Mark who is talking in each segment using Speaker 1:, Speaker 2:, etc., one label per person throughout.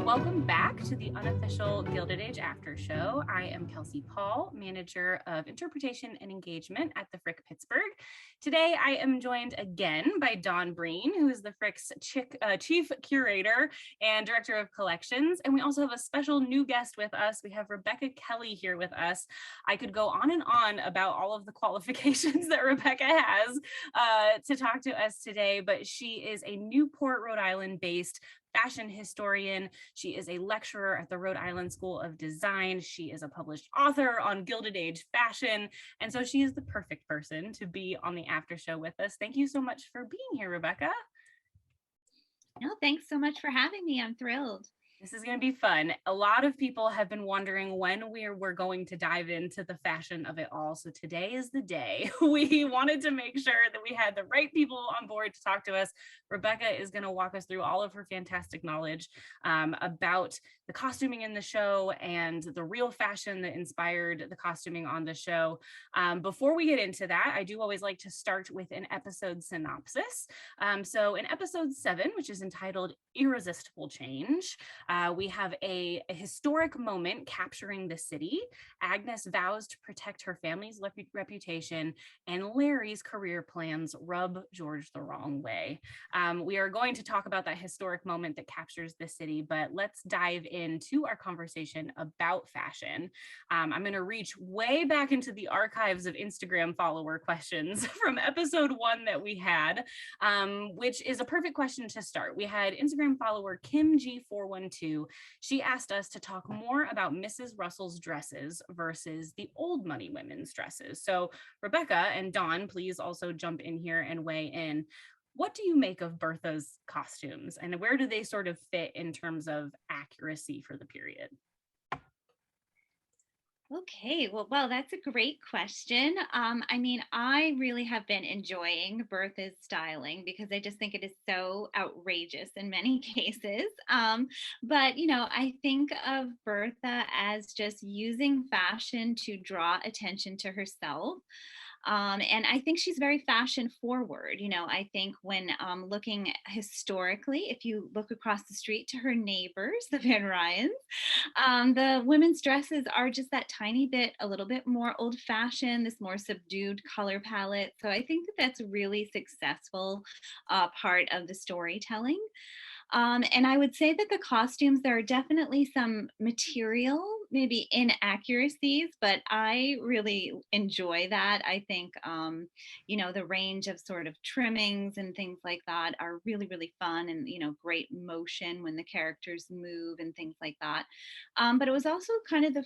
Speaker 1: Welcome back to the Unofficial Gilded Age After Show. I am Kelsie Paul, Manager of Interpretation and Engagement at the Frick Pittsburgh. Today, I am joined again by Dawn Breen, who is the Frick's Chief Curator and Director of Collections. And we also have a special new guest with us. We have Rebecca Kelly here with us. I could go on and on about all of the qualifications that Rebecca has to talk to us today, but she is a Newport, Rhode Island-based fashion historian. She is a lecturer at the Rhode Island School of Design. She is a published author on Gilded Age fashion. And so she is the perfect person to be on the after show with us. Thank you so much for being here, Rebecca.
Speaker 2: No, thanks so much for having me. I'm thrilled.
Speaker 1: This is going to be fun. A lot of people have been wondering when we're going to dive into the fashion of it all. So today is the day. We wanted to make sure that we had the right people on board to talk to us. Rebecca is going to walk us through all of her fantastic knowledge about the costuming in the show and the real fashion that inspired the costuming on the show. Before we get into that, I do always like to start with an episode synopsis. So in episode 7, which is entitled Irresistible Change, we have a historic moment capturing the city. Agnes vows to protect her family's reputation, and Larry's career plans rub George the wrong way. We are going to talk about that historic moment that captures the city, but let's dive into our conversation about fashion. I'm going to reach way back into the archives of Instagram follower questions from episode 1 that we had, which is a perfect question to start. We had Instagram follower Kim G412. She asked us to talk more about Mrs. Russell's dresses versus the old money women's dresses. So Rebecca and Dawn, please also jump in here and weigh in. What do you make of Bertha's costumes, and where do they sort of fit in terms of accuracy for the period?
Speaker 2: Okay, well, that's a great question. I mean, I really have been enjoying Bertha's styling because I just think it is so outrageous in many cases. But, you know, I think of Bertha as just using fashion to draw attention to herself. And I think she's very fashion forward. You know, I think when looking historically, if you look across the street to her neighbors, the Van Ryans, the women's dresses are just that tiny bit, a little bit more old fashioned, this more subdued color palette. So I think that that's a really successful part of the storytelling. And I would say that the costumes, there are definitely some material, maybe inaccuracies, but I really enjoy that. I think, you know, the range of sort of trimmings and things like that are really, really fun, and, you know, great motion when the characters move and things like that. But it was also kind of the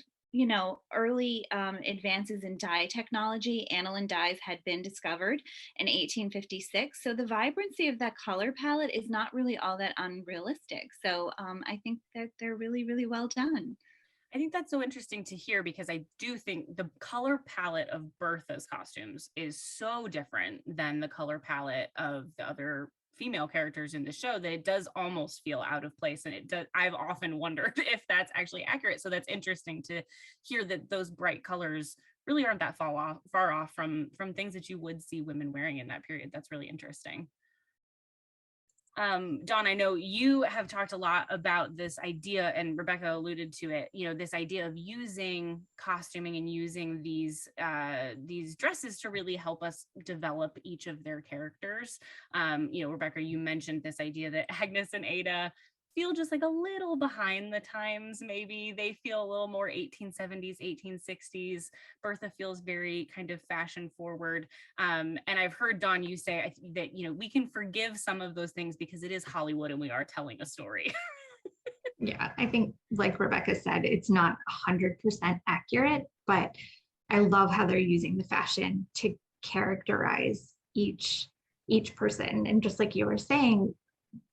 Speaker 2: early advances in dye technology. Aniline dyes had been discovered in 1856. So the vibrancy of that color palette is not really all that unrealistic. So I think that they're really, really well done.
Speaker 1: I think that's so interesting to hear, because I do think the color palette of Bertha's costumes is so different than the color palette of the other female characters in the show that it does almost feel out of place. And it does, I've often wondered if that's actually accurate. So that's interesting to hear that those bright colors really aren't that far off from things that you would see women wearing in that period. That's really interesting. Dawn, I know you have talked a lot about this idea, and Rebecca alluded to it, you know, this idea of using costuming and using these dresses to really help us develop each of their characters. You know, Rebecca, you mentioned this idea that Agnes and Ada feel just like a little behind the times. Maybe they feel a little more 1870s, 1860s. Bertha feels very kind of fashion forward. And I've heard, Dawn, you say that, you know, we can forgive some of those things because it is Hollywood and we are telling a story.
Speaker 3: Yeah, I think, like Rebecca said, it's not 100% accurate, but I love how they're using the fashion to characterize each person. And just like you were saying,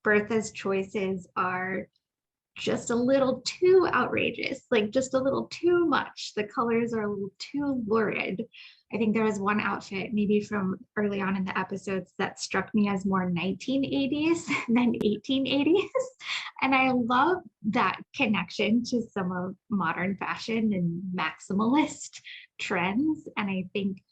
Speaker 3: Bertha's choices are just a little too outrageous, like just a little too much. The colors are a little too lurid. I think there was one outfit maybe from early on in the episodes that struck me as more 1980s than 1880s. And I love that connection to some of modern fashion and maximalist trends. And I think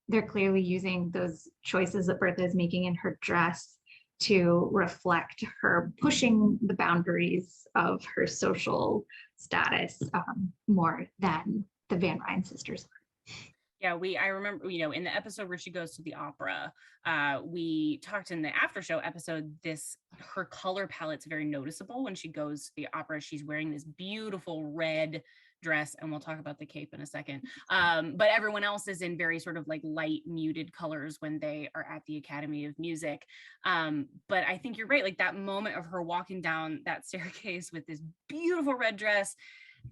Speaker 3: they're clearly using those choices that Bertha is making in her dress to reflect her pushing the boundaries of her social status more than the Van Ryn sisters.
Speaker 1: Yeah, I remember, in the episode where she goes to the opera, we talked in the after show episode, her color palette's very noticeable when she goes to the opera. She's wearing this beautiful red dress, and we'll talk about the cape in a second. But everyone else is in very sort of like light muted colors when they are at the Academy of Music. But I think you're right, like that moment of her walking down that staircase with this beautiful red dress,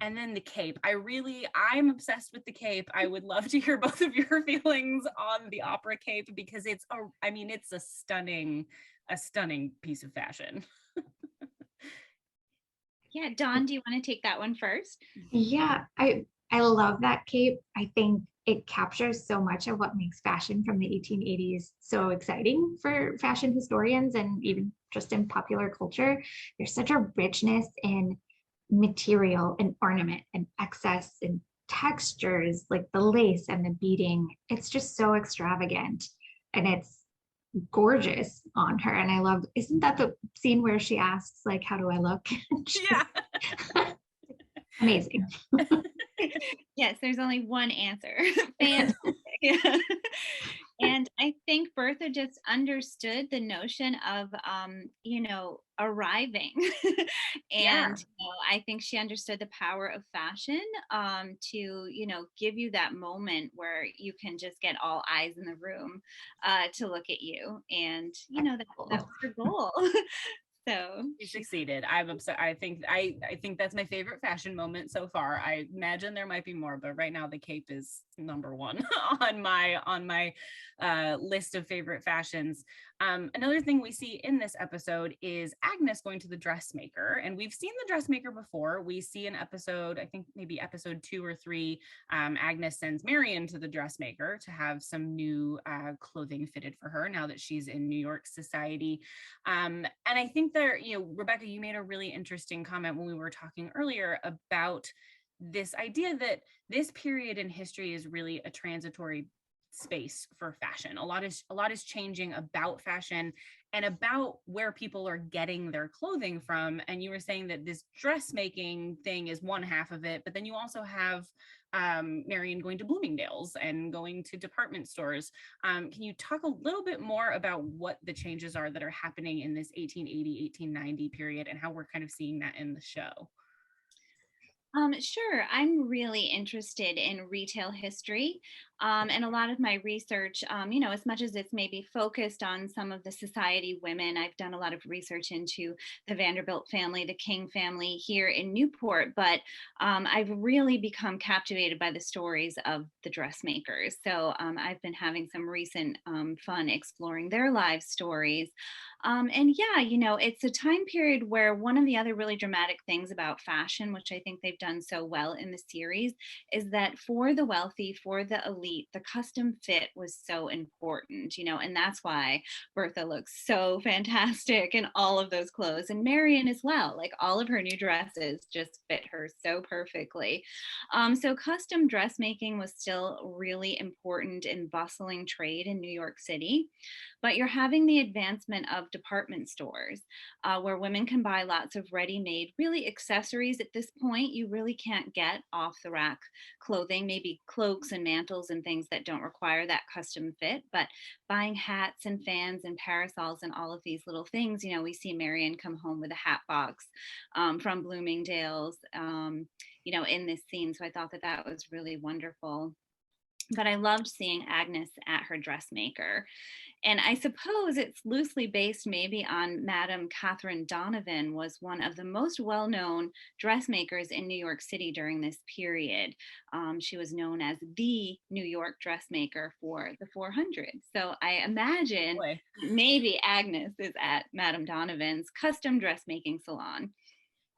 Speaker 1: and then the cape. I'm obsessed with the cape. I would love to hear both of your feelings on the opera cape, because it's a stunning piece of fashion.
Speaker 2: Yeah, Dawn, do you want to take that one first?
Speaker 3: Yeah, I love that cape. I think it captures so much of what makes fashion from the 1880s so exciting for fashion historians and even just in popular culture. There's such a richness in material and ornament and excess and textures, like the lace and the beading. It's just so extravagant and it's gorgeous on her. And I love, isn't that the scene where she asks, like, how do I look?
Speaker 1: Yeah.
Speaker 3: Amazing.
Speaker 2: Yes, there's only one answer. Fantastic. Yeah. And I think Bertha just understood the notion of, arriving. And I think she understood the power of fashion to, give you that moment where you can just get all eyes in the room to look at you. And, that was her goal. So
Speaker 1: she succeeded. I'm upset. I think that's my favorite fashion moment so far. I imagine there might be more, but right now the cape is number one on my list of favorite fashions. Another thing we see in this episode is Agnes going to the dressmaker, and we've seen the dressmaker before. We see an episode, I think maybe episode 2 or 3, Agnes sends Marion to the dressmaker to have some new clothing fitted for her now that she's in New York society. And I think there, Rebecca, you made a really interesting comment when we were talking earlier about this idea that this period in history is really a transitory space for fashion. A lot is changing about fashion and about where people are getting their clothing from. And you were saying that this dressmaking thing is one half of it, but then you also have Marion going to Bloomingdale's and going to department stores. Can you talk a little bit more about what the changes are that are happening in this 1880, 1890 period and how we're kind of seeing that in the show?
Speaker 2: Sure. I'm really interested in retail history. And a lot of my research, as much as it's maybe focused on some of the society women, I've done a lot of research into the Vanderbilt family, the King family here in Newport, but I've really become captivated by the stories of the dressmakers. So I've been having some recent fun exploring their life stories. And yeah, it's a time period where one of the other really dramatic things about fashion, which I think they've done so well in the series, is that for the wealthy, for the elite, the custom fit was so important, and that's why Bertha looks so fantastic in all of those clothes. And Marion as well, like all of her new dresses just fit her so perfectly. So custom dressmaking was still really important in bustling trade in New York City. But you're having the advancement of department stores where women can buy lots of ready-made, really accessories. At this point, you really can't get off the rack clothing, maybe cloaks and mantles and things that don't require that custom fit. But buying hats and fans and parasols and all of these little things, we see Marion come home with a hat box from Bloomingdale's, in this scene. So I thought that was really wonderful. But I loved seeing Agnes at her dressmaker. And I suppose it's loosely based maybe on Madame Catherine Donovan, was one of the most well-known dressmakers in New York City during this period. She was known as the New York dressmaker for the 400s. So I imagine maybe Agnes is at Madame Donovan's custom dressmaking salon.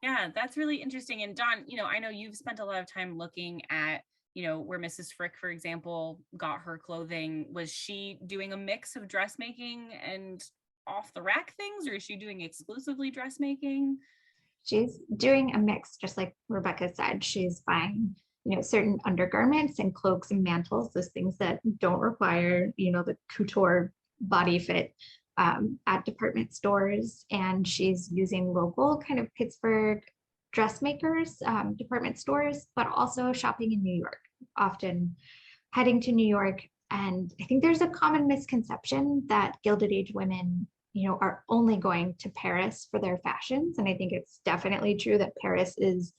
Speaker 1: Yeah, that's really interesting. And Dawn, I know you've spent a lot of time looking at where Mrs. Frick, for example, got her clothing. Was she doing a mix of dressmaking and off the rack things, or is she doing exclusively dressmaking?
Speaker 3: She's doing a mix, just like Rebecca said. She's buying, certain undergarments and cloaks and mantles, those things that don't require, the couture body fit at department stores, and she's using local kind of Pittsburgh dressmakers, department stores, but also shopping in New York, often heading to New York. And I think there's a common misconception that Gilded Age women, are only going to Paris for their fashions. And I think it's definitely true that Paris is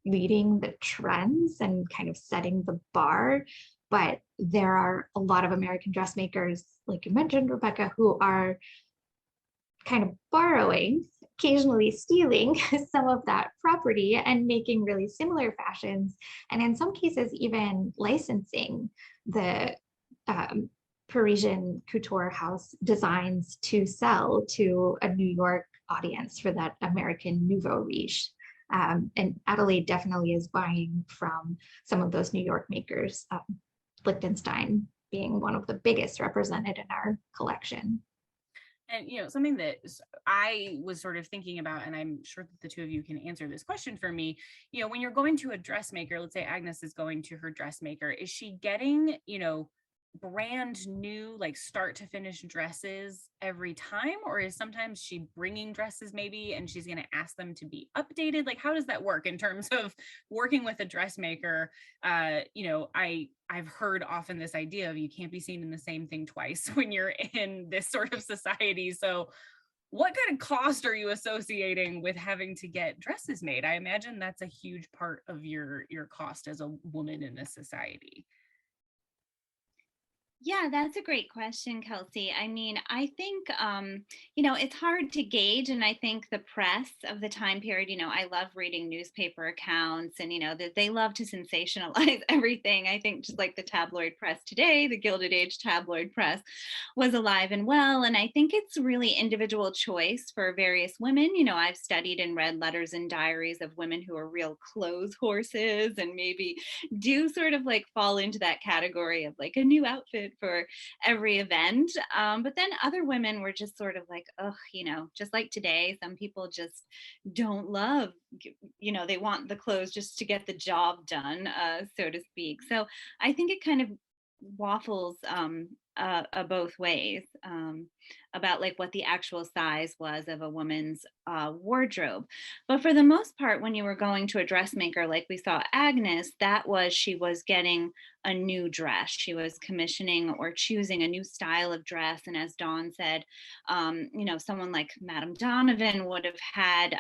Speaker 3: leading the trends and kind of setting the bar. But there are a lot of American dressmakers, like you mentioned, Rebecca, who are kind of borrowing, occasionally stealing some of that property and making really similar fashions. And in some cases, even licensing the Parisian couture house designs to sell to a New York audience for that American nouveau riche. And Adelaide definitely is buying from some of those New York makers, Liechtenstein being one of the biggest represented in our collection.
Speaker 1: And, something that I was sort of thinking about, and I'm sure that the two of you can answer this question for me, when you're going to a dressmaker, let's say Agnes is going to her dressmaker, is she getting, brand new, like start to finish dresses every time? Or is sometimes she bringing dresses maybe, and she's going to ask them to be updated? Like, how does that work in terms of working with a dressmaker? I've heard often this idea of you can't be seen in the same thing twice when you're in this sort of society. So what kind of cost are you associating with having to get dresses made? I imagine that's a huge part of your cost as a woman in this society.
Speaker 2: Yeah, that's a great question, Kelsie. I mean, I think, it's hard to gauge. And I think the press of the time period, I love reading newspaper accounts and, that they love to sensationalize everything. I think just like the tabloid press today, the Gilded Age tabloid press was alive and well. And I think it's really individual choice for various women. I've studied and read letters and diaries of women who are real clothes horses and maybe do sort of like fall into that category of like a new outfit for every event. But then other women were just sort of like, oh, just like today, some people just don't love, they want the clothes just to get the job done, so to speak. So I think it kind of waffles both ways, about like what the actual size was of a woman's wardrobe. But for the most part, when you were going to a dressmaker, like we saw Agnes, she was getting a new dress. She was commissioning or choosing a new style of dress. And as Dawn said, someone like Madame Donovan would have had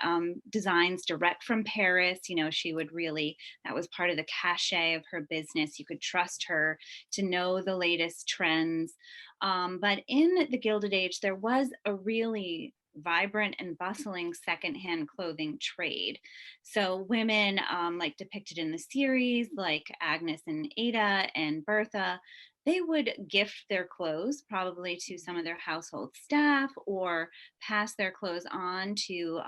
Speaker 2: designs direct from Paris. She would really, that was part of the cachet of her business. You could trust her to know the latest trends. But in the Gilded Age, there was a really vibrant and bustling secondhand clothing trade. So women, like depicted in the series, like Agnes and Ada and Bertha, they would gift their clothes probably to some of their household staff or pass their clothes on to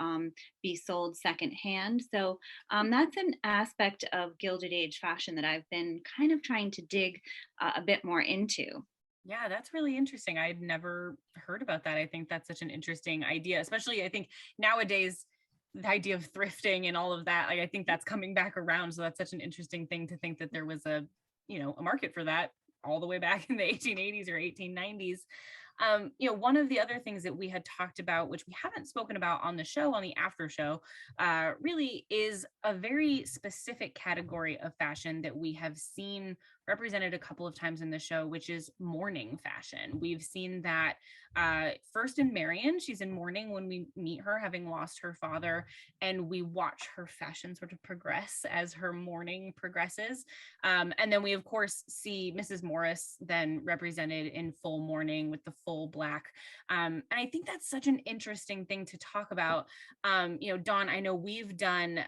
Speaker 2: be sold secondhand. So that's an aspect of Gilded Age fashion that I've been kind of trying to dig a bit more into.
Speaker 1: Yeah, that's really interesting. I'd never heard about that. I think that's such an interesting idea, especially I think nowadays the idea of thrifting and all of that, like I think that's coming back around. So that's such an interesting thing to think that there was a market for that all the way back in the 1880s or 1890s. One of the other things that we had talked about, which we haven't spoken about on the show, on the after show, really is a very specific category of fashion that we have seen represented a couple of times in the show, which is mourning fashion. We've seen that first in Marion. She's in mourning when we meet her, having lost her father, and we watch her fashion sort of progress as her mourning progresses. And then we, of course, see Mrs. Morris then represented in full mourning with the full black. And I think that's such an interesting thing to talk about. Dawn, I know we've done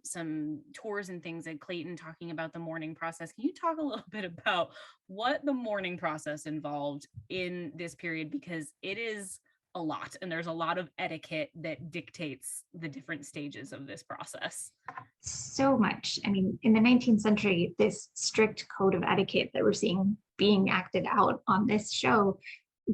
Speaker 1: some tours and things at Clayton talking about the mourning process. Can you talk a little bit about what the mourning process involved in this period? Because it is a lot, and there's a lot of etiquette that dictates the different stages of this process.
Speaker 3: So much. I mean, in the 19th century, this strict code of etiquette that we're seeing being acted out on this show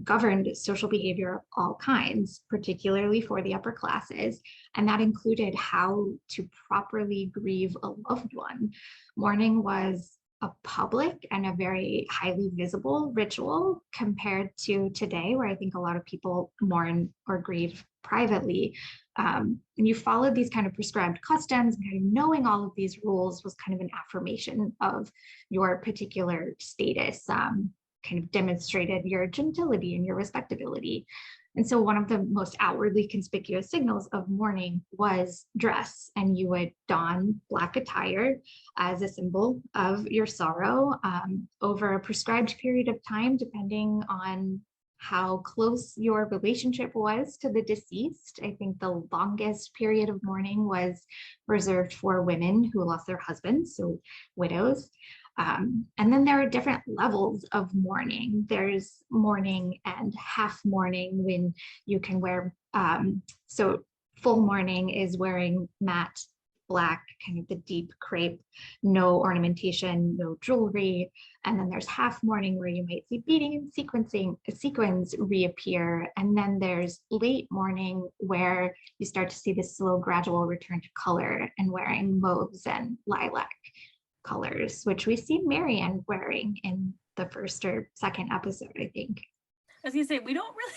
Speaker 3: governed social behavior of all kinds, particularly for the upper classes. And that included how to properly grieve a loved one. Mourning was a public and a very highly visible ritual compared to today, where I think a lot of people mourn or grieve privately. And you followed these kind of prescribed customs, and kind of knowing all of these rules was kind of an affirmation of your particular status, kind of demonstrated your gentility and your respectability. And so one of the most outwardly conspicuous signals of mourning was dress, and you would don black attire as a symbol of your sorrow over a prescribed period of time, depending on how close your relationship was to the deceased. I think the longest period of mourning was reserved for women who lost their husbands, so widows. And then there are different levels of mourning. There's mourning and half mourning, when you can wear, so full mourning is wearing matte black, kind of the deep crepe, no ornamentation, no jewelry. And then there's half mourning, where you might see beading and sequins reappear. And then there's late mourning, where you start to see this slow gradual return to color, and wearing mauves and lilac colors, which we see Marianne wearing in the first or second episode, I think.
Speaker 1: I was gonna say, we don't really,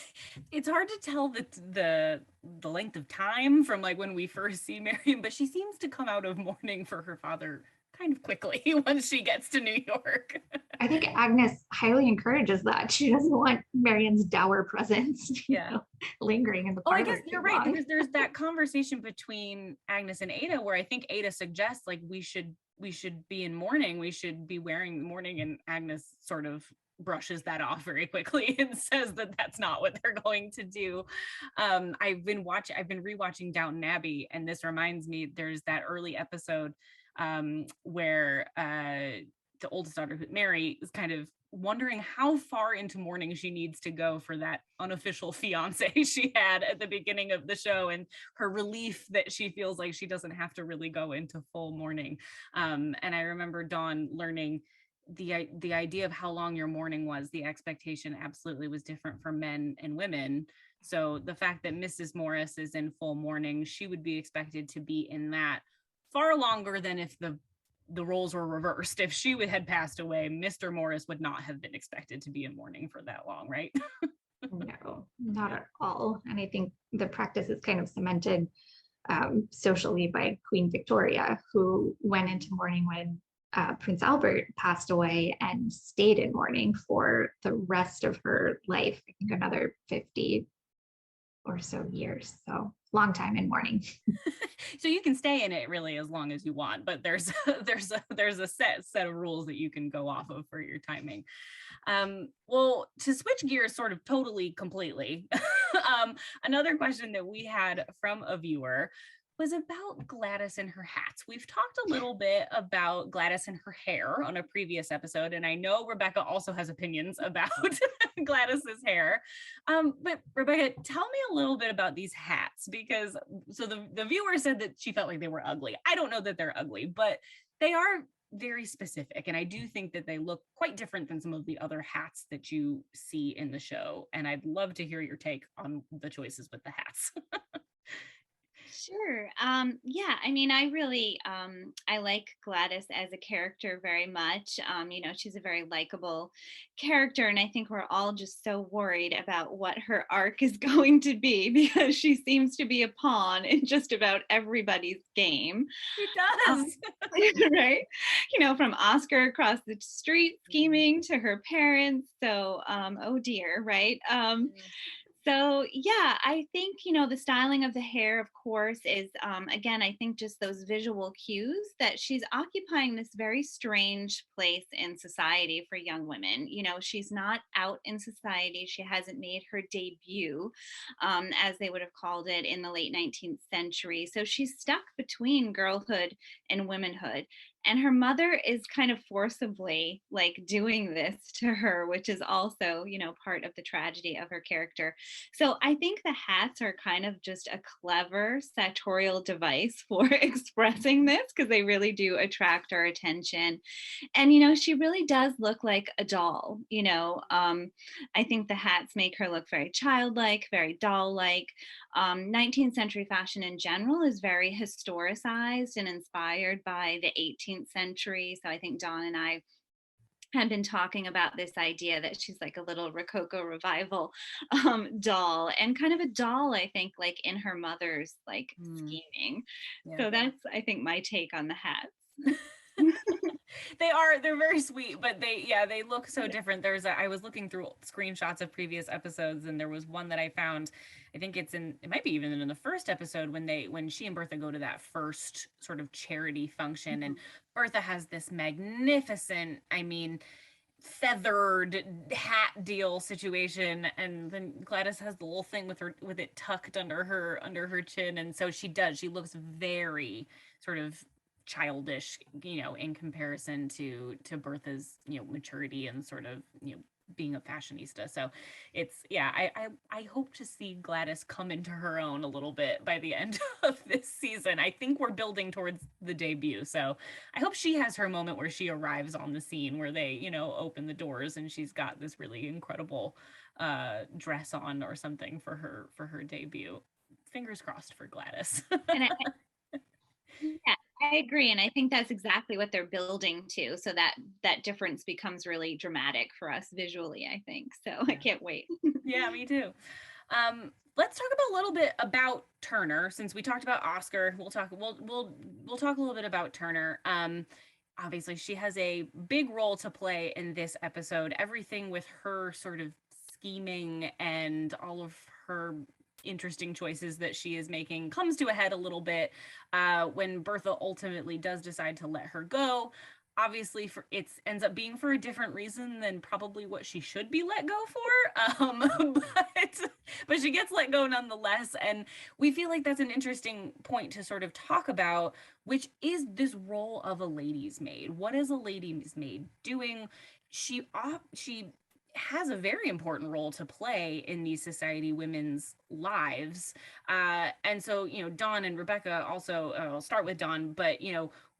Speaker 1: it's hard to tell the length of time from like when we first see Marianne, but she seems to come out of mourning for her father kind of quickly once she gets to New York.
Speaker 3: I think Agnes highly encourages that. She doesn't want Marianne's dour presence, lingering in the parlor.
Speaker 1: I guess you're right, because there's that conversation between Agnes and Ada, where I think Ada suggests like we should be in mourning, we should be wearing mourning, and Agnes sort of brushes that off very quickly and says that that's not what they're going to do. I've been rewatching Downton Abbey, and this reminds me, there's that early episode where the oldest daughter, Mary, is kind of wondering how far into mourning she needs to go for that unofficial fiance she had at the beginning of the show, and her relief that she feels like she doesn't have to really go into full mourning. And I remember Dawn learning the idea of how long your mourning was. The expectation absolutely was different for men and women. So the fact that Mrs. Morris is in full mourning, she would be expected to be in that far longer than if the roles were reversed. If she had passed away, Mr. Morris would not have been expected to be in mourning for that long, right?
Speaker 3: No, not at all. And I think the practice is kind of cemented socially by Queen Victoria, who went into mourning when Prince Albert passed away, and stayed in mourning for the rest of her life. I think another 50 or so years. So long time in mourning.
Speaker 1: So you can stay in it really as long as you want, but there's a set of rules that you can go off of for your timing. Well, to switch gears sort of completely, another question that we had from a viewer was about Gladys and her hats. We've talked a little bit about Gladys and her hair on a previous episode, and I know Rebecca also has opinions about Gladys's hair. But Rebecca, tell me a little bit about these hats, because so the viewer said that she felt like they were ugly. I don't know that they're ugly, but they are very specific, and I do think that they look quite different than some of the other hats that you see in the show, and I'd love to hear your take on the choices with the hats.
Speaker 2: Sure. Yeah, I mean, I really, I like Gladys as a character very much. She's a very likable character, and I think we're all just so worried about what her arc is going to be, because she seems to be a pawn in just about everybody's game.
Speaker 1: She does.
Speaker 2: Right? From Oscar across the street scheming to her parents. So, oh dear, right? So yeah, I think, the styling of the hair, of course, is, again, I think just those visual cues that she's occupying this very strange place in society for young women. She's not out in society. She hasn't made her debut, as they would have called it in the late 19th century. So she's stuck between girlhood and womanhood. And her mother is kind of forcibly like doing this to her, which is also, part of the tragedy of her character. So I think the hats are kind of just a clever sartorial device for expressing this, because they really do attract our attention. And, she really does look like a doll. I think the hats make her look very childlike, very doll-like. 19th century fashion in general is very historicized and inspired by the 18th 19th century. So I think Dawn and I had been talking about this idea that she's like a little Rococo revival doll, and kind of a doll, I think, like in her mother's like scheming.
Speaker 1: Yeah.
Speaker 2: So that's, I think, my take on the hats.
Speaker 1: They're very sweet, but they look so different. I was looking through screenshots of previous episodes, and there was one that I found, I think it might be even in the first episode, when she and Bertha go to that first sort of charity function, and Bertha has this magnificent, I mean, feathered hat deal situation, and then Gladys has the little thing with it tucked under her chin, and so she looks very sort of childish, in comparison to Bertha's, maturity and sort of, being a fashionista. So I hope to see Gladys come into her own a little bit by the end of this season. I think we're building towards the debut, so I hope she has her moment where she arrives on the scene, where they, open the doors and she's got this really incredible dress on or something for her debut. Fingers crossed for Gladys.
Speaker 2: And yeah, I agree. And I think that's exactly what they're building to. So that difference becomes really dramatic for us visually, I think. So I can't wait.
Speaker 1: Yeah, me too. Let's talk about a little bit about Turner. Since we talked about Oscar, we'll talk a little bit about Turner. Obviously she has a big role to play in this episode. Everything with her sort of scheming and all of her interesting choices that she is making comes to a head a little bit when Bertha ultimately does decide to let her go. Obviously, ends up being for a different reason than probably what she should be let go for. But she gets let go nonetheless, and we feel like that's an interesting point to sort of talk about, which is this role of a lady's maid. What is a lady's maid doing? She has a very important role to play in these society women's lives. And so, Dawn and Rebecca also, I'll start with Dawn, but,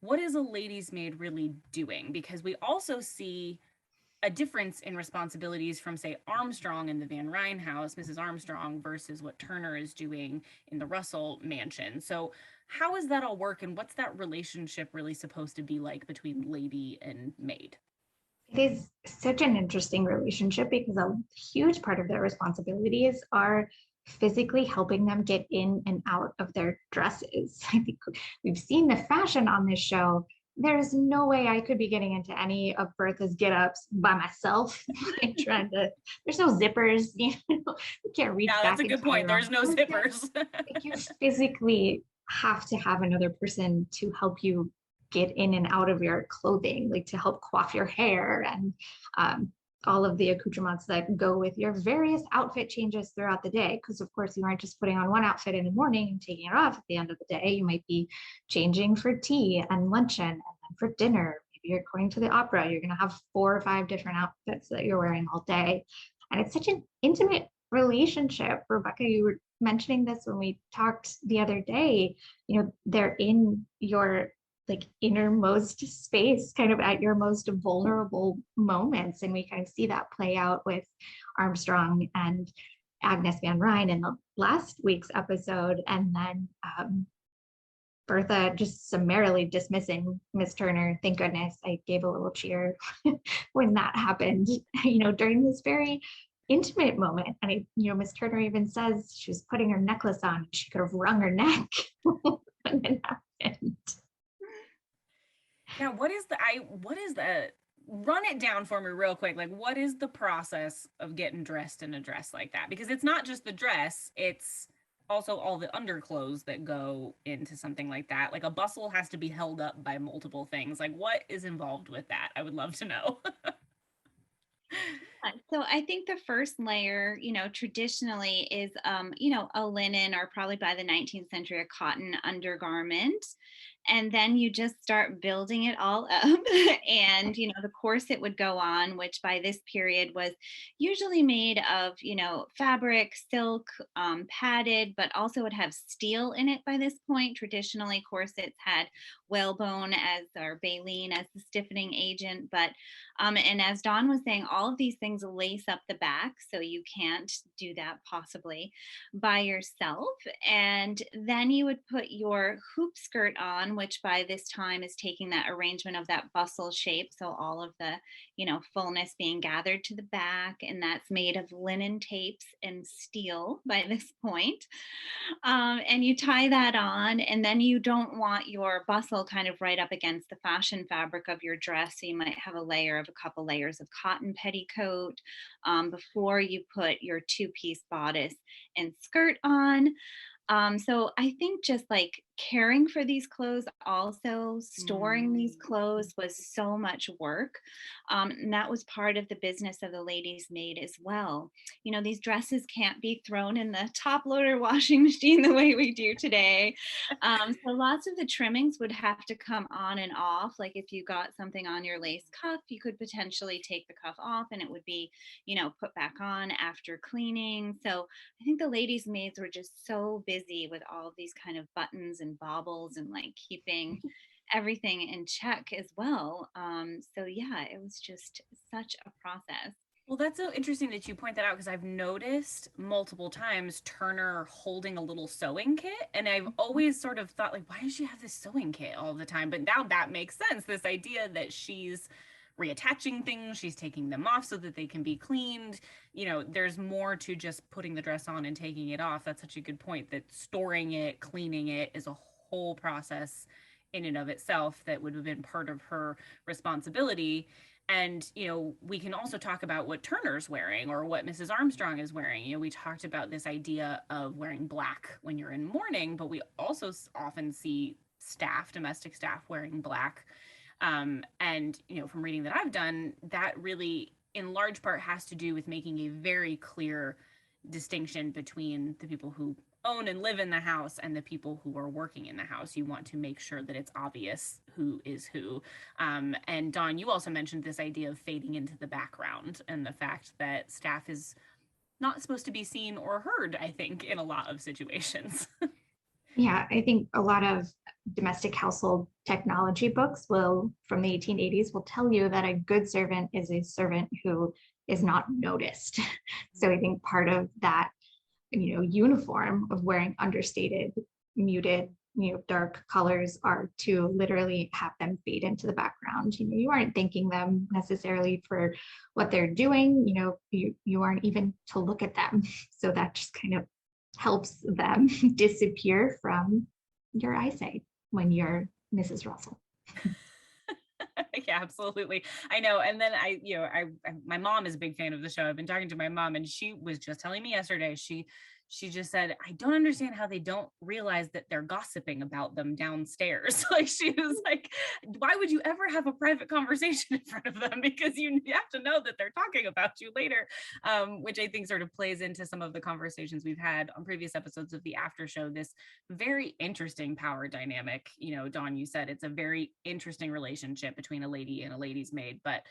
Speaker 1: what is a lady's maid really doing? Because we also see a difference in responsibilities from, say, Armstrong in the Van Ryn house, Mrs. Armstrong, versus what Turner is doing in the Russell mansion. So how does that all work, and what's that relationship really supposed to be like between lady and maid?
Speaker 3: It is such an interesting relationship because a huge part of their responsibilities are physically helping them get in and out of their dresses. I think we've seen the fashion on this show. There's no way I could be getting into any of Bertha's get-ups by myself. There's no zippers, you can't reach back.
Speaker 1: That's a good point. There's no zippers.
Speaker 3: You physically have to have another person to help you get in and out of your clothing, like to help coif your hair and all of the accoutrements that go with your various outfit changes throughout the day. Because of course you aren't just putting on one outfit in the morning and taking it off at the end of the day. You might be changing for tea and luncheon and then for dinner. Maybe you're going to the opera. You're going to have 4 or 5 different outfits that you're wearing all day. And it's such an intimate relationship. Rebecca, you were mentioning this when we talked the other day. They're in your like innermost space, kind of at your most vulnerable moments. And we kind of see that play out with Armstrong and Agnes Van Ryn in the last week's episode. And then Bertha just summarily dismissing Miss Turner. Thank goodness I gave a little cheer when that happened, during this very intimate moment. And Miss Turner even says she was putting her necklace on. She could have wrung her neck when it happened.
Speaker 1: Yeah, what is the run it down for me real quick. Like, what is the process of getting dressed in a dress like that? Because it's not just the dress, it's also all the underclothes that go into something like that. Like, a bustle has to be held up by multiple things. Like, what is involved with that? I would love to know.
Speaker 2: So I think the first layer, traditionally is, a linen, or probably by the 19th century, a cotton undergarment. And then you just start building it all up. And, the corset would go on, which by this period was usually made of, fabric, silk, padded, but also would have steel in it by this point. Traditionally, corsets had whalebone or baleen as the stiffening agent. But, and as Dawn was saying, all of these things lace up the back. So you can't do that possibly by yourself. And then you would put your hoop skirt on, which by this time is taking that arrangement of that bustle shape. So all of the, fullness being gathered to the back, and that's made of linen tapes and steel by this point. And you tie that on, and then you don't want your bustle kind of right up against the fashion fabric of your dress. So you might have a couple layers of cotton petticoat before you put your two-piece bodice and skirt on. So I think just like caring for these clothes, also storing these clothes was so much work. And that was part of the business of the ladies' maid as well. These dresses can't be thrown in the top loader washing machine the way we do today. So lots of the trimmings would have to come on and off. Like if you got something on your lace cuff, you could potentially take the cuff off and it would be, put back on after cleaning. So I think the ladies' maids were just so busy with all of these kind of buttons and baubles and like keeping everything in check as well. So yeah, it was just such a process.
Speaker 1: Well, that's so interesting that you point that out, because I've noticed multiple times Turner holding a little sewing kit. And I've always sort of thought, like, why does she have this sewing kit all the time? But now that makes sense. This idea that she's reattaching things, she's taking them off so that they can be cleaned. There's more to just putting the dress on and taking it off. That's such a good point, that storing it, cleaning it is a whole process in and of itself that would have been part of her responsibility. And, we can also talk about what Turner's wearing or what Mrs. Armstrong is wearing. We talked about this idea of wearing black when you're in mourning, but we also often see domestic staff wearing black. And, from reading that I've done, that really in large part has to do with making a very clear distinction between the people who own and live in the house and the people who are working in the house. You want to make sure that it's obvious who is who. And Dawn, you also mentioned this idea of fading into the background and the fact that staff is not supposed to be seen or heard, I think, in a lot of situations.
Speaker 3: Yeah, I think a lot of domestic household technology books from the 1880s will tell you that a good servant is a servant who is not noticed. So I think part of that, uniform of wearing understated, muted, dark colors are to literally have them fade into the background. You aren't thanking them necessarily for what they're doing. You aren't even to look at them. So that just kind of helps them disappear from your eyesight when you're Mrs. Russell.
Speaker 1: Yeah, absolutely. I know. And then my mom is a big fan of the show. I've been talking to my mom, and she was just telling me yesterday, she just said, I don't understand how they don't realize that they're gossiping about them downstairs. Like, she was like, why would you ever have a private conversation in front of them? Because you have to know that they're talking about you later, which I think sort of plays into some of the conversations we've had on previous episodes of the after show, this very interesting power dynamic. Dawn, you said it's a very interesting relationship between a lady and a lady's maid, but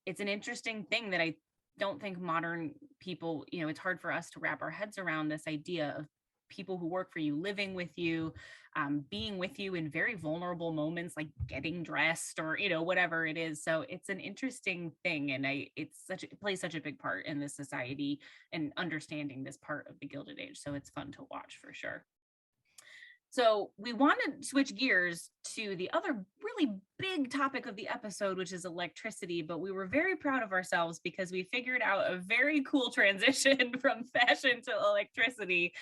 Speaker 1: it's an interesting thing that I don't think modern people, it's hard for us to wrap our heads around this idea of people who work for you, living with you, being with you in very vulnerable moments, like getting dressed or, whatever it is. So it's an interesting thing. And it plays such a big part in this society and understanding this part of the Gilded Age. So it's fun to watch for sure. So we want to switch gears to the other really big topic of the episode, which is electricity, but we were very proud of ourselves because we figured out a very cool transition from fashion to electricity,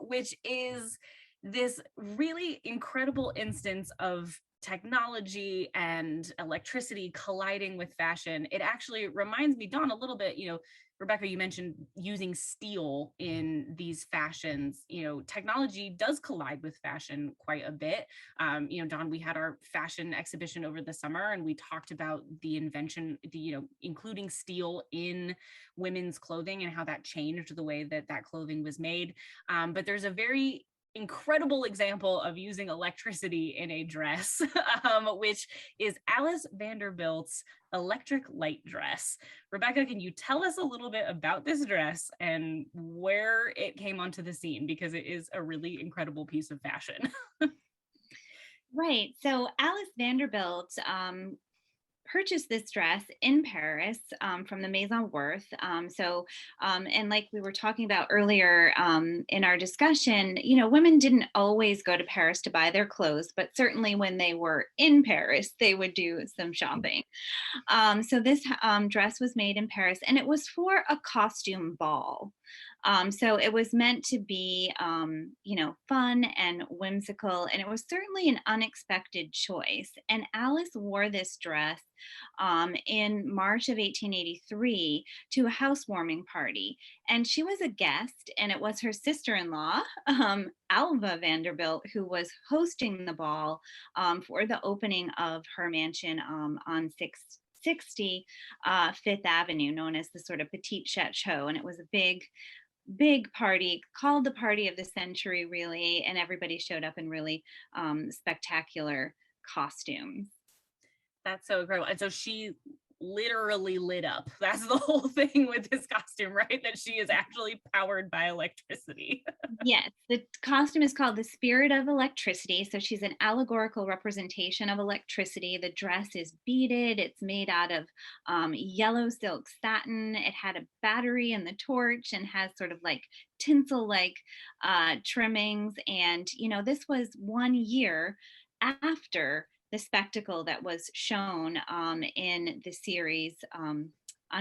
Speaker 1: which is this really incredible instance of technology and electricity colliding with fashion. It actually reminds me, Dawn, a little bit, Rebecca, you mentioned using steel in these fashions. Technology does collide with fashion quite a bit. Dawn, we had our fashion exhibition over the summer, and we talked about the invention, including steel in women's clothing and how that changed the way that clothing was made. But there's a very incredible example of using electricity in a dress, which is Alice Vanderbilt's electric light dress. Rebecca, can you tell us a little bit about this dress and where it came onto the scene? Because it is a really incredible piece of fashion.
Speaker 2: Right. So Alice Vanderbilt, purchased this dress in Paris from the Maison Worth. And like we were talking about earlier in our discussion, you know, women didn't always go to Paris to buy their clothes, but certainly when they were in Paris, they would do some shopping. So this dress was made in Paris, and it was for a costume ball. So it was meant to be, you know, fun and whimsical, and it was certainly an unexpected choice. And Alice wore this dress in March of 1883 to a housewarming party. And she was a guest, and it was her sister-in-law, Alva Vanderbilt, who was hosting the ball for the opening of her mansion on 660 Fifth Avenue, known as the sort of Petite Chateau. And it was a big party, called the party of the century, really, and everybody showed up in really spectacular costumes.
Speaker 1: That's so incredible. And so she literally lit up. That's the whole thing with this costume, right? That she is actually powered by electricity.
Speaker 2: Yes, the costume is called the Spirit of Electricity. So she's an allegorical representation of electricity. The dress is beaded. It's made out of yellow silk satin. It had a battery and the torch, and has sort of like tinsel like trimmings. And, you know, this was 1 year after the spectacle that was shown in the series on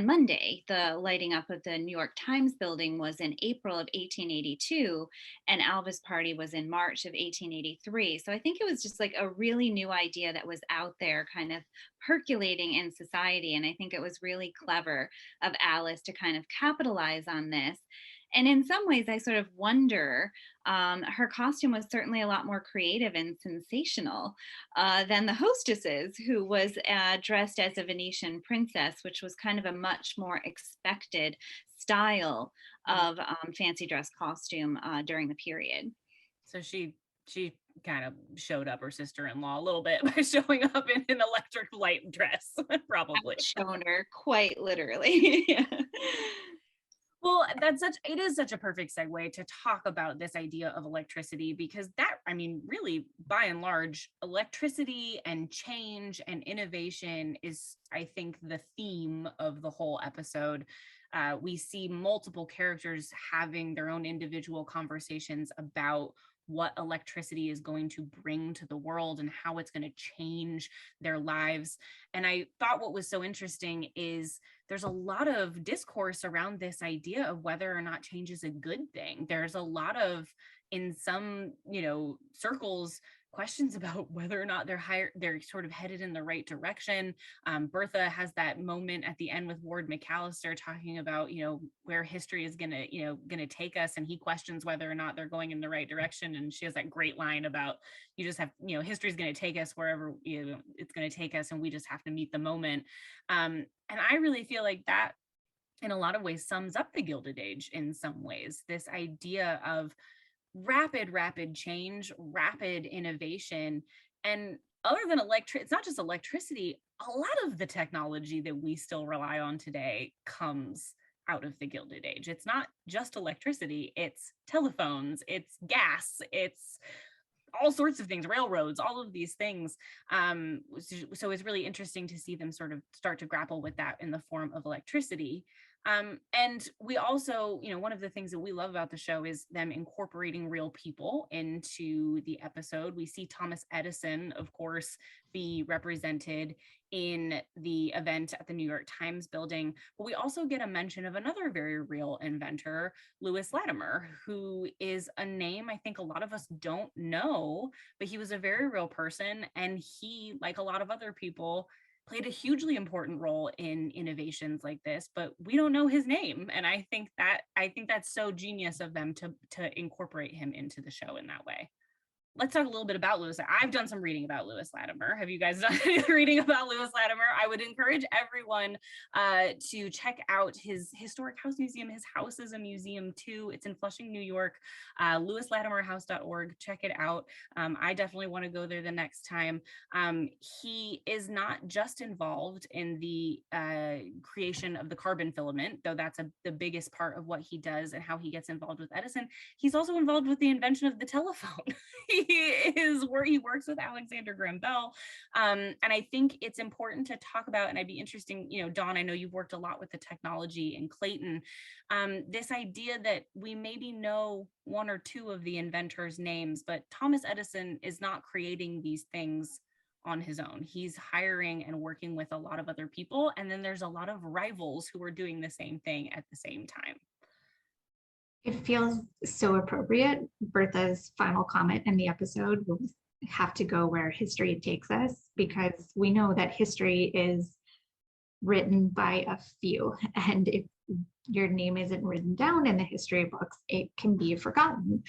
Speaker 2: Monday. The lighting up of the New York Times building was in April of 1882, and Alva's party was in March of 1883. So I think it was just like a really new idea that was out there kind of percolating in society. And I think it was really clever of Alice to kind of capitalize on this. And in some ways, I sort of wonder, her costume was certainly a lot more creative and sensational than the hostesses, who was dressed as a Venetian princess, which was kind of a much more expected style of fancy dress costume during the period.
Speaker 1: So she kind of showed up her sister-in-law a little bit by showing up in an electric light dress, probably.
Speaker 2: Shown her, quite literally. Yeah.
Speaker 1: Well, it is such a perfect segue to talk about this idea of electricity, because that, I mean, really, by and large, electricity and change and innovation is, I think, the theme of the whole episode. We see multiple characters having their own individual conversations about what electricity is going to bring to the world and how it's going to change their lives. And I thought what was so interesting is there's a lot of discourse around this idea of whether or not change is a good thing. There's a lot of, in some, you know, circles, questions about whether or not they're sort of headed in the right direction. Bertha has that moment at the end with Ward McAllister talking about, you know, where history is gonna take us, and he questions whether or not they're going in the right direction. And she has that great line about, you just have, you know, history's gonna take us wherever, you know, it's gonna take us, and we just have to meet the moment. And I really feel like that in a lot of ways sums up the Gilded Age in some ways. This idea of rapid change, rapid innovation. And other than it's not just electricity, a lot of the technology that we still rely on today comes out of the Gilded Age. It's not just electricity, it's telephones, it's gas, it's all sorts of things, railroads, all of these things. So it's really interesting to see them sort of start to grapple with that in the form of electricity. And we also, you know, one of the things that we love about the show is them incorporating real people into the episode. We see Thomas Edison, of course, be represented in the event at the New York Times building, but we also get a mention of another very real inventor, Lewis Latimer, who is a name I think a lot of us don't know, but he was a very real person, and he, like a lot of other people, played a hugely important role in innovations like this, but we don't know his name. And I think that's so genius of them to incorporate him into the show in that way. Let's talk a little bit about Lewis. I've done some reading about Lewis Latimer. Have you guys done any reading about Lewis Latimer? I would encourage everyone to check out his historic house museum. His house is a museum too. It's in Flushing, New York. LewisLatimerHouse.org. Check it out. I definitely want to go there the next time. He is not just involved in the creation of the carbon filament, though that's the biggest part of what he does and how he gets involved with Edison. He's also involved with the invention of the telephone. is where he works with Alexander Graham Bell. And I think it's important to talk about, and I'd be interesting, Dawn, I know you've worked a lot with the technology in Clayton, this idea that we maybe know one or two of the inventors' names, but Thomas Edison is not creating these things on his own. He's hiring and working with a lot of other people. And then there's a lot of rivals who are doing the same thing at the same time.
Speaker 3: It feels so appropriate. Bertha's final comment in the episode will have to go where history takes us, because we know that history is written by a few. And if your name isn't written down in the history books, it can be forgotten.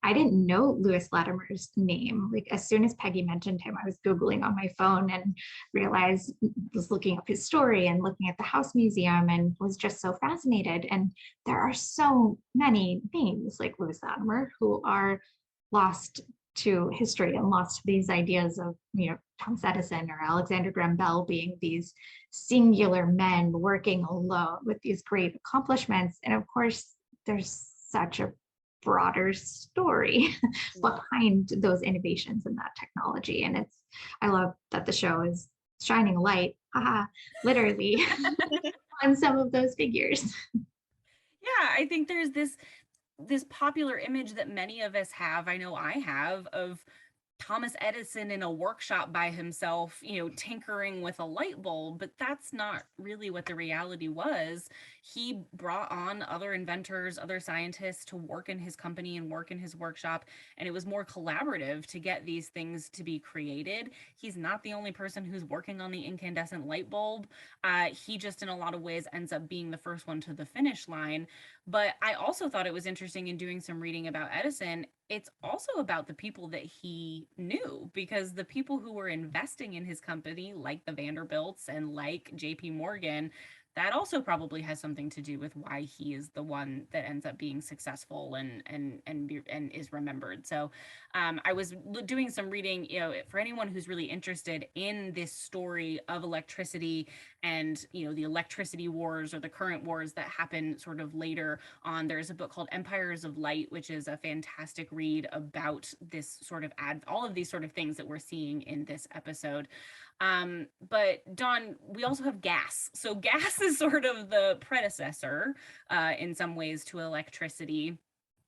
Speaker 3: I didn't know Louis Latimer's name. Like, as soon as Peggy mentioned him, I was Googling on my phone and realized, was looking up his story and looking at the House Museum, and was just so fascinated. And there are so many names like Louis Latimer who are lost to history and lost to these ideas of, Thomas Edison or Alexander Graham Bell being these singular men working alone with these great accomplishments. And of course, there's such a broader story behind those innovations in that technology. And I love that the show is shining a light, literally, on some of those figures.
Speaker 1: Yeah, I think there's this popular image that many of us have, I know I have, of Thomas Edison in a workshop by himself, tinkering with a light bulb, but that's not really what the reality was. He brought on other inventors, other scientists to work in his company and work in his workshop, and it was more collaborative to get these things to be created. He's not the only person who's working on the incandescent light bulb. He just, in a lot of ways, ends up being the first one to the finish line. But I also thought it was interesting in doing some reading about Edison. It's also about the people that he knew, because the people who were investing in his company, like the Vanderbilts and like JP Morgan, that also probably has something to do with why he is the one that ends up being successful and is remembered. So I was doing some reading, for anyone who's really interested in this story of electricity and, the electricity wars or the current wars that happen sort of later on. There's a book called Empires of Light, which is a fantastic read about this sort of all of these sort of things that we're seeing in this episode. But Dawn, we also have gas. So gas is sort of the predecessor in some ways to electricity.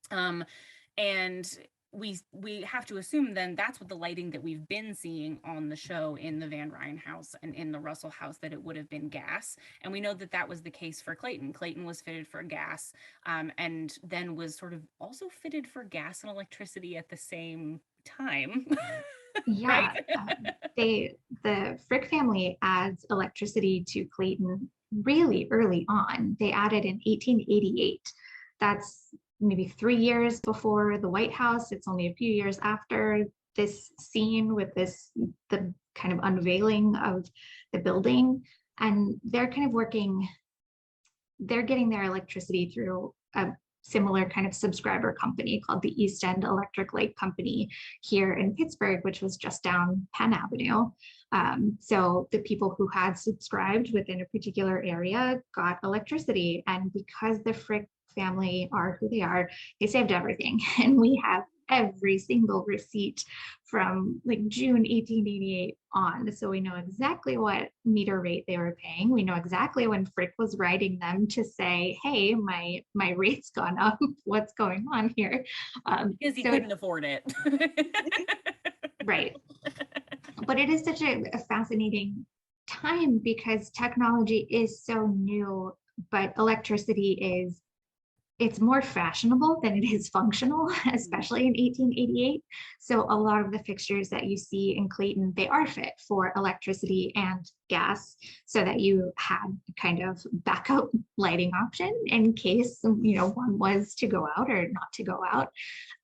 Speaker 1: And we have to assume then that's what the lighting that we've been seeing on the show in the Van Ryn house and in the Russell house, that it would have been gas. And we know that that was the case for Clayton. Clayton was fitted for gas, and then was sort of also fitted for gas and electricity at the same time.
Speaker 3: Yeah,
Speaker 1: Right?
Speaker 3: The Frick family adds electricity to Clayton really early on. They added in 1888. That's maybe 3 years before the White House. It's only a few years after this scene with the kind of unveiling of the building. And they're kind of they're getting their electricity through a similar kind of subscriber company called the East End Electric Light Company here in Pittsburgh, which was just down Penn Avenue. So the people who had subscribed within a particular area got electricity. And because the Frick family are who they are, they saved everything. And we have every single receipt from like June 1888 on. So we know exactly what meter rate they were paying. We know exactly when Frick was writing them to say, hey, my rate's gone up. What's going on here?
Speaker 1: Because he couldn't afford it.
Speaker 3: Right. But it is such a fascinating time because technology is so new, but electricity it's more fashionable than it is functional, especially in 1888. So a lot of the fixtures that you see in Clayton, they are fit for electricity and gas, so that you had kind of backup lighting option in case, one was to go out or not to go out.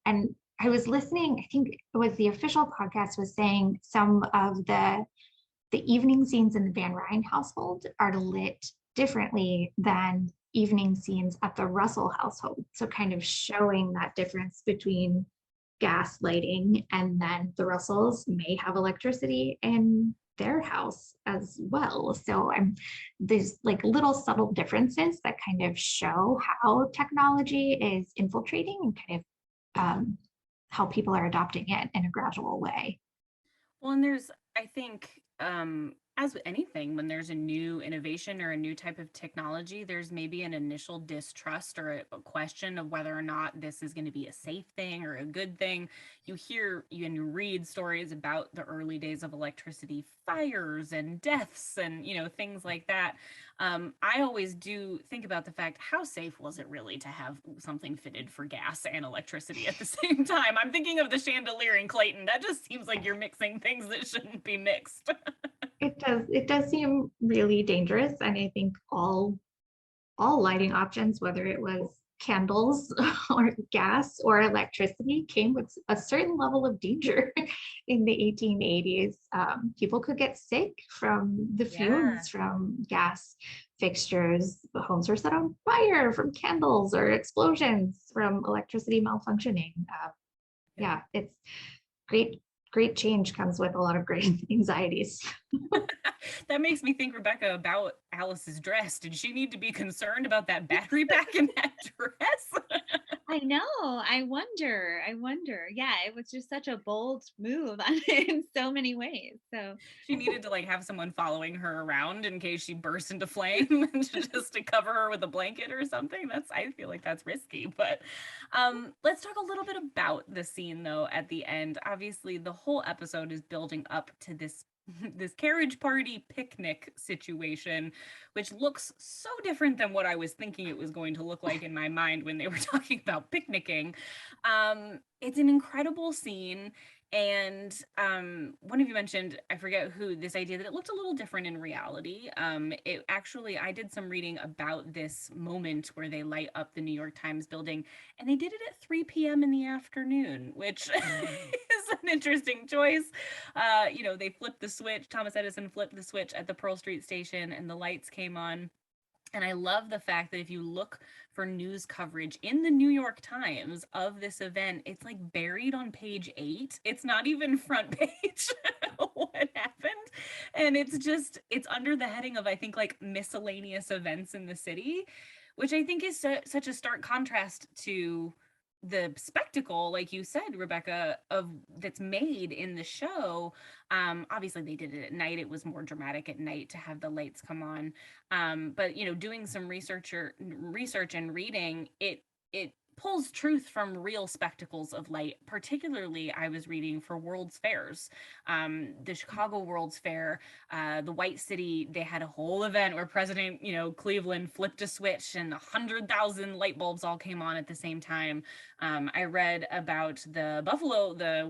Speaker 3: And I was listening, I think it was the official podcast was saying some of the evening scenes in the Van Ryn household are lit differently than evening scenes at the Russell household. So kind of showing that difference between gas lighting, and then the Russells may have electricity in their house as well. So there's like little subtle differences that kind of show how technology is infiltrating and kind of how people are adopting it in a gradual way.
Speaker 1: Well, and there's, I think, as with anything, when there's a new innovation or a new type of technology, there's maybe an initial distrust or a question of whether or not this is going to be a safe thing or a good thing. You hear and you read stories about the early days of electricity, fires and deaths and, things like that. I always do think about the fact, how safe was it really to have something fitted for gas and electricity at the same time? I'm thinking of the chandelier in Clayton. That just seems like you're mixing things that shouldn't be mixed.
Speaker 3: It does seem really dangerous. And I think all lighting options, whether it was candles or gas or electricity, came with a certain level of danger in the 1880s. People could get sick from the
Speaker 1: Yeah.
Speaker 3: fumes from gas fixtures. The homes were set on fire from candles or explosions from electricity malfunctioning. Yeah, it's great. Great change comes with a lot of great anxieties.
Speaker 1: That makes me think, Rebecca, about Alice's dress. Did she need to be concerned about that battery pack in that dress?
Speaker 2: I know. I wonder. I wonder. Yeah, it was just such a bold move in so many ways. So
Speaker 1: She needed to have someone following her around in case she burst into flame and just to cover her with a blanket or something. I feel like that's risky. But let's talk a little bit about the scene though at the end. Obviously, the whole episode is building up to this carriage party picnic situation, which looks so different than what I was thinking it was going to look like in my mind when they were talking about picnicking. It's an incredible scene. And one of you mentioned, I forget who, this idea that it looked a little different in reality. It actually, I did some reading about this moment where they light up the New York Times building, and they did it at 3 p.m. in the afternoon, which is an interesting choice. They flipped the switch. Thomas Edison flipped the switch at the Pearl Street station, and the lights came on. And I love the fact that if you look for news coverage in the New York Times of this event, it's buried on page 8. It's not even front page what happened. And it's under the heading of, I think, miscellaneous events in the city, which I think is such a stark contrast to the spectacle, like you said, Rebecca, of that's made in the show. Obviously they did it at night. It was more dramatic at night to have the lights come on. But doing some research and reading, it pulls truth from real spectacles of light. Particularly, I was reading for World's Fairs, the Chicago World's Fair, the White City. They had a whole event where President, Cleveland flipped a switch and 100,000 light bulbs all came on at the same time. I read about the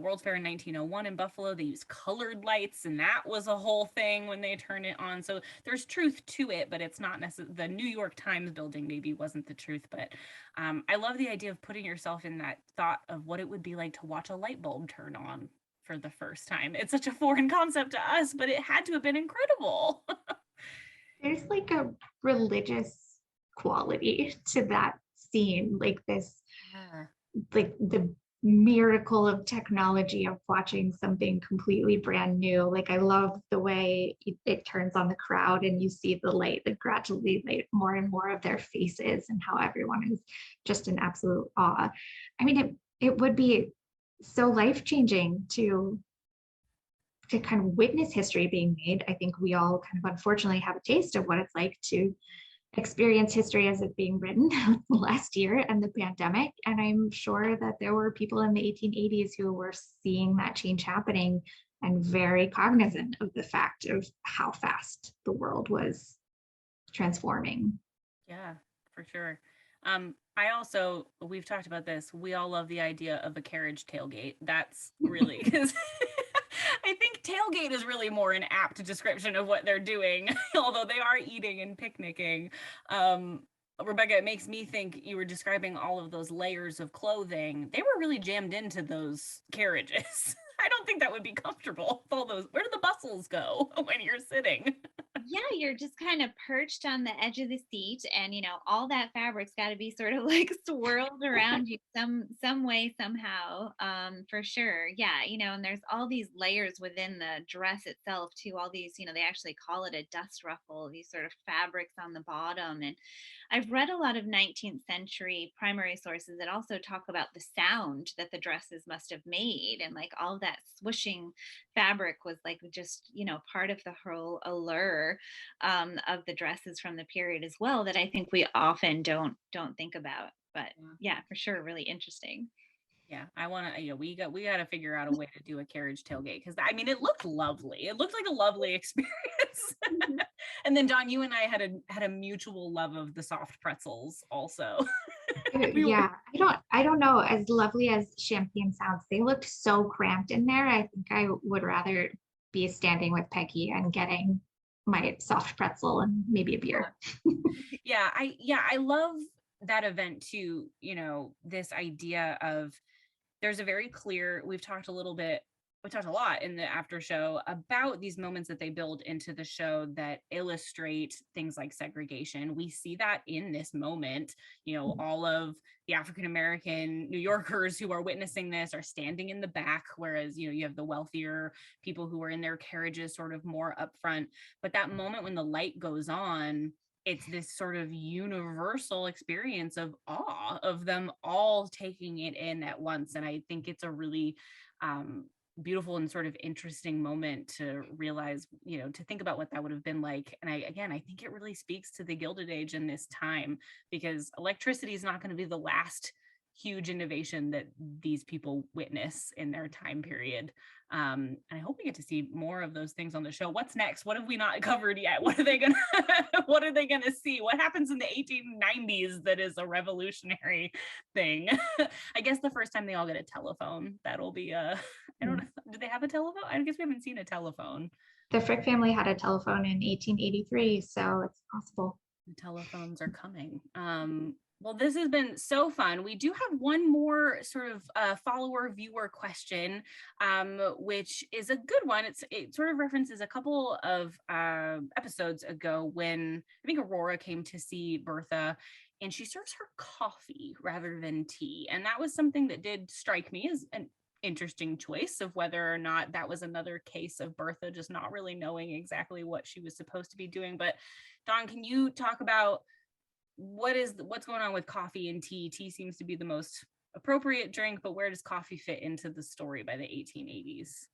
Speaker 1: World's Fair in 1901 in Buffalo. They used colored lights, and that was a whole thing when they turned it on. So there's truth to it, but it's not necessarily the New York Times building. Maybe wasn't the truth, but I love the idea of putting yourself in that thought of what it would be like to watch a light bulb turn on for the first time. It's such a foreign concept to us, but it had to have been incredible.
Speaker 3: There's a religious quality to that scene,
Speaker 1: Yeah.
Speaker 3: the miracle of technology of watching something completely brand new. I love the way it turns on the crowd and you see the light that gradually light more and more of their faces and how everyone is just in absolute awe. I mean, it would be so life-changing to kind of witness history being made. I think we all kind of unfortunately have a taste of what it's like to experience history as it's being written last year and the pandemic. And I'm sure that there were people in the 1880s who were seeing that change happening and very cognizant of the fact of how fast the world was transforming.
Speaker 1: Yeah, for sure. We've talked about this. We all love the idea of a carriage tailgate. That's really because I think tailgate is really more an apt description of what they're doing, although they are eating and picnicking. Rebecca, it makes me think you were describing all of those layers of clothing. They were really jammed into those carriages. I don't think that would be comfortable with all those. Where do the bustles go when you're sitting?
Speaker 2: Yeah, you're just kind of perched on the edge of the seat, and all that fabric's got to be sort of like swirled around you some way somehow, for sure. Yeah, and there's all these layers within the dress itself too, all these, they actually call it a dust ruffle, these sort of fabrics on the bottom. And I've read a lot of 19th century primary sources that also talk about the sound that the dresses must have made, and like all that swooshing fabric was like just part of the whole allure, of the dresses from the period as well, that I think we often don't think about. But yeah, for sure, really interesting.
Speaker 1: Yeah, I want to, we got to figure out a way to do a carriage tailgate, because I mean, it looked lovely. It looked like a lovely experience. And then Dawn, you and I had a mutual love of the soft pretzels also.
Speaker 3: Yeah, I don't know. As lovely as champagne sounds, they looked so cramped in there. I think I would rather be standing with Peggy and getting my soft pretzel and maybe a beer.
Speaker 1: I love that event too. This idea of, there's a very clear, we talked a lot in the after show about these moments that they build into the show that illustrate things like segregation. We see that in this moment. All of the African-American New Yorkers who are witnessing this are standing in the back, whereas, you have the wealthier people who are in their carriages sort of more up front. But that moment when the light goes on, it's this sort of universal experience of awe of them all taking it in at once. And I think it's a really beautiful and sort of interesting moment to realize, to think about what that would have been like. And I think it really speaks to the Gilded Age in this time, because electricity is not going to be the last huge innovation that these people witness in their time period. And I hope we get to see more of those things on the show. What's next? What have we not covered yet? What are they gonna see? What happens in the 1890s that is a revolutionary thing? I guess the first time they all get a telephone, that'll be I don't know. Do they have a telephone? I guess we haven't seen a telephone.
Speaker 3: The Frick family had a telephone in 1883, so it's possible.
Speaker 1: The telephones are coming. Well, this has been so fun. We do have one more sort of follower viewer question, which is a good one. It sort of references a couple of episodes ago when I think Aurora came to see Bertha, and she serves her coffee rather than tea. And that was something that did strike me as an interesting choice of whether or not that was another case of Bertha just not really knowing exactly what she was supposed to be doing. But Dawn, can you talk about what's going on with coffee and tea? Tea seems to be the most appropriate drink, but where does coffee fit into the story by the 1880s?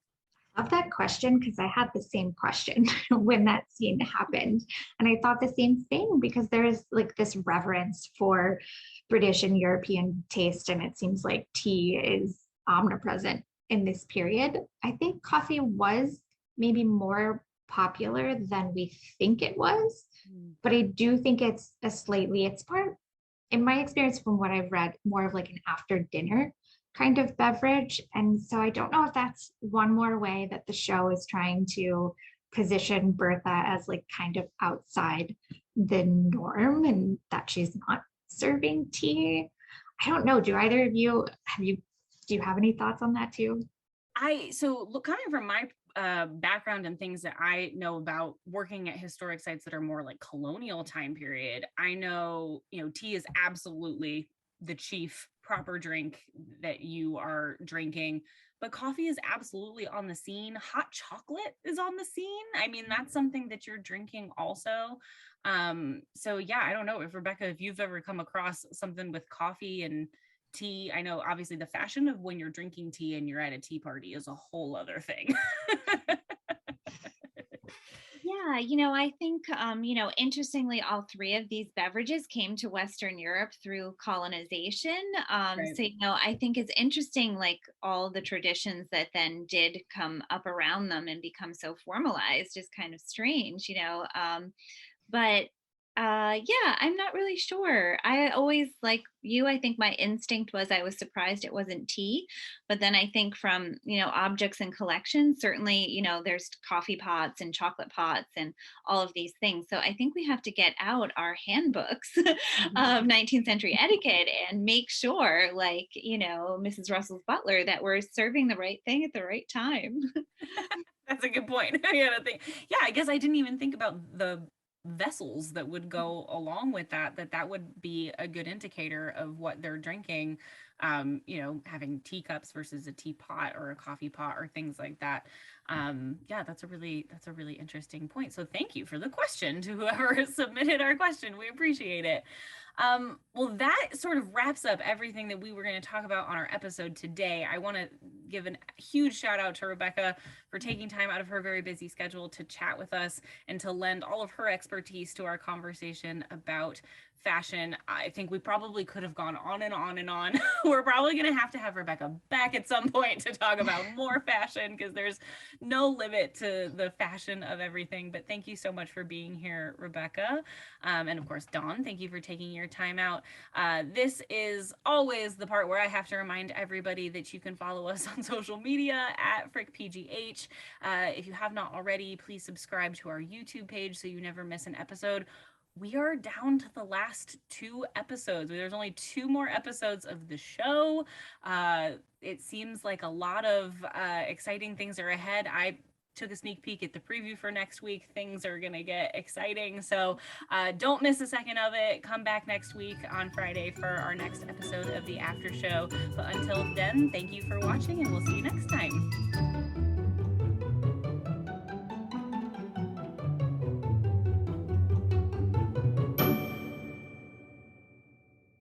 Speaker 3: I love that question, because I had the same question when that scene happened. And I thought the same thing, because there is like this reverence for British and European taste. And it seems like tea is omnipresent in this period. I think coffee was maybe more popular than we think it was, but I do think it's part, in my experience from what I've read, more of like an after dinner kind of beverage. And so I don't know if that's one more way that the show is trying to position Bertha as like kind of outside the norm, and that she's not serving tea. I don't know. Do either of you do you have any thoughts on that too?
Speaker 1: Coming from my background and things that I know about working at historic sites that are more like colonial time period, I know, tea is absolutely the chief proper drink that you are drinking, but coffee is absolutely on the scene. Hot chocolate is on the scene. I mean, that's something that you're drinking also. So yeah, I don't know if you've ever come across something with coffee and tea. I know obviously the fashion of when you're drinking tea and you're at a tea party is a whole other thing.
Speaker 2: Yeah, I think, interestingly, all three of these beverages came to Western Europe through colonization.
Speaker 1: Right.
Speaker 2: So, I think it's interesting, like all the traditions that then did come up around them and become so formalized is kind of strange, but yeah, I'm not really sure. I always, like you, I think my instinct was I was surprised it wasn't tea. But then I think from, objects and collections, certainly, there's coffee pots and chocolate pots and all of these things. So I think we have to get out our handbooks of 19th century etiquette and make sure, like, Mrs. Russell's butler, that we're serving the right thing at the right time.
Speaker 1: That's a good point. I gotta think. Yeah, I guess I didn't even think about the vessels that would go along with that would be a good indicator of what they're drinking. Having teacups versus a teapot or a coffee pot or things like that. Yeah, that's a really interesting point. So thank you for the question to whoever submitted our question. We appreciate it. Well, that sort of wraps up everything that we were going to talk about on our episode today. I want to give a huge shout out to Rebecca for taking time out of her very busy schedule to chat with us and to lend all of her expertise to our conversation about fashion. I think we probably could have gone on and on and on. We're probably going to have Rebecca back at some point to talk about more fashion because there's no limit to the fashion of everything. But thank you so much for being here, Rebecca. And of course, Dawn, thank you for taking your time out. This is always the part where I have to remind everybody that you can follow us on social media at FrickPGH. If you have not already, please subscribe to our YouTube page so you never miss an episode. We are down to the last 2 episodes. There's only 2 more episodes of the show. It seems like a lot of exciting things are ahead. I took a sneak peek at the preview for next week. Things are going to get exciting. So don't miss a second of it. Come back next week on Friday for our next episode of the After Show. But until then, thank you for watching and we'll see you next time.